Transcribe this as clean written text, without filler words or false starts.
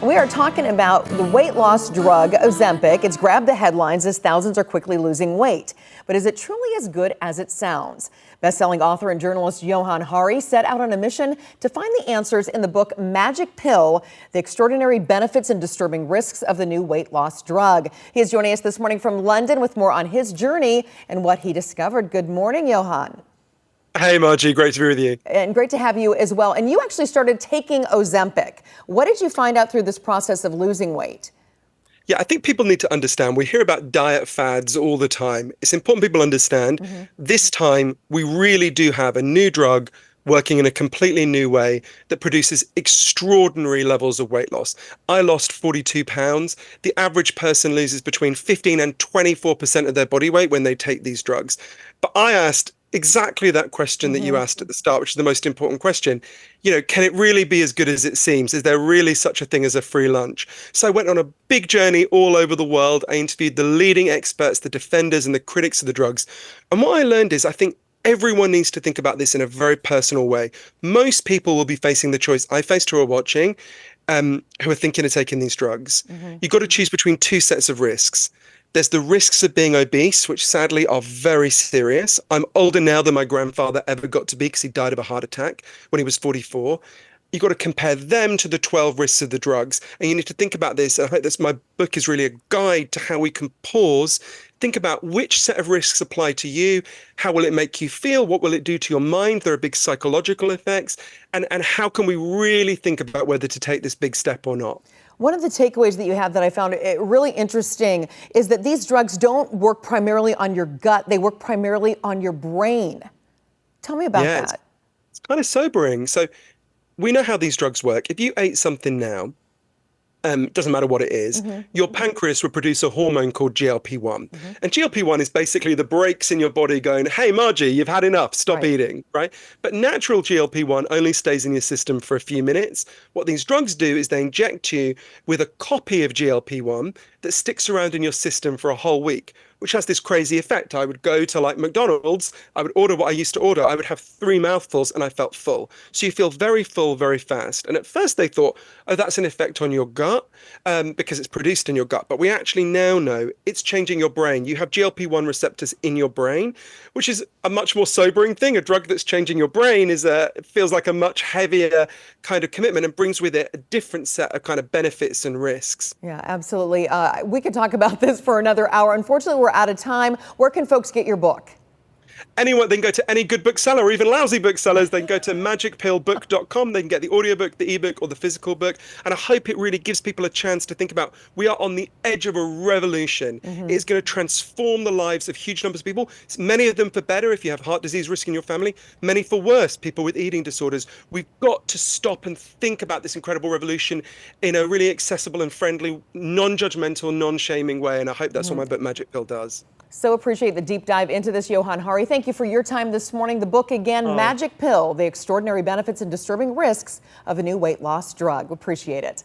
We are talking about the weight loss drug Ozempic. It's grabbed the headlines as thousands are quickly losing weight. But is it truly as good as it sounds? Best-selling author and journalist Johann Hari set out on a mission to find the answers in the book Magic Pill, The Extraordinary Benefits and Disturbing Risks of the New Weight Loss Drug. He is joining us this morning from London with more on his journey and what he discovered. Good morning, Johann. Hey, Margie, great to be with you. And great to have you as well. And you actually started taking Ozempic. What did you find out through this process of losing weight? Yeah, I think people need to understand. We hear about diet fads all the time. It's important people understand this time we really do have a new drug working in a completely new way that produces extraordinary levels of weight loss. I lost 42 pounds. The average person loses between 15 and 24% of their body weight when they take these drugs. But I asked exactly that question that you asked at the start, which is the most important question. You know, can it really be as good as it seems? Is there really such a thing as a free lunch? So I went on a big journey all over the world. I interviewed the leading experts, the defenders and the critics of the drugs. And what I learned is I think everyone needs to think about this in a very personal way. Most people will be facing the choice I faced who are watching, who are thinking of taking these drugs. You've got to choose between two sets of risks. There's the risks of being obese, which sadly are very serious. I'm older now than my grandfather ever got to be because he died of a heart attack when he was 44. You've got to compare them to the 12 risks of the drugs. And you need to think about this. I hope my book is really a guide to how we can pause, think about which set of risks apply to you. How will it make you feel? What will it do to your mind? There are big psychological effects. And how can we really think about whether to take this big step or not? One of the takeaways that you have that I found really interesting is that these drugs don't work primarily on your gut. They work primarily on your brain. Tell me about that. It's kind of sobering. So we know how these drugs work. If you ate something now, doesn't matter what it is, your pancreas will produce a hormone called GLP-1. And GLP-1 is basically the brakes in your body going, hey, Margie, you've had enough, stop eating, right? But natural GLP-1 only stays in your system for a few minutes. What these drugs do is they inject you with a copy of GLP-1 that sticks around in your system for a whole week, which has this crazy effect. I would go to like McDonald's, I would order what I used to order. I would have 3 mouthfuls and I felt full. So you feel very full very fast. And at first they thought, oh, that's an effect on your gut because it's produced in your gut. But we actually now know it's changing your brain. You have GLP-1 receptors in your brain, which is a much more sobering thing. A drug that's changing your brain it feels like a much heavier kind of commitment and brings with it a different set of kind of benefits and risks. Yeah, absolutely. We could talk about this for another hour. Unfortunately, we're out of time. Where can folks get your book? Anyone, they can go to any good bookseller or even lousy booksellers. They can go to magicpillbook.com. They can get the audiobook, the ebook, or the physical book. And I hope it really gives people a chance to think about we are on the edge of a revolution. It's going to transform the lives of huge numbers of people. Many of them for better if you have heart disease risk in your family, many for worse, people with eating disorders. We've got to stop and think about this incredible revolution in a really accessible and friendly, non-judgmental, non-shaming way. And I hope that's what my book Magic Pill does. So appreciate the deep dive into this, Johann Hari. Thank you for your time this morning. The book again, Magic Pill, The Extraordinary Benefits and Disturbing Risks of a New Weight Loss Drug. Appreciate it.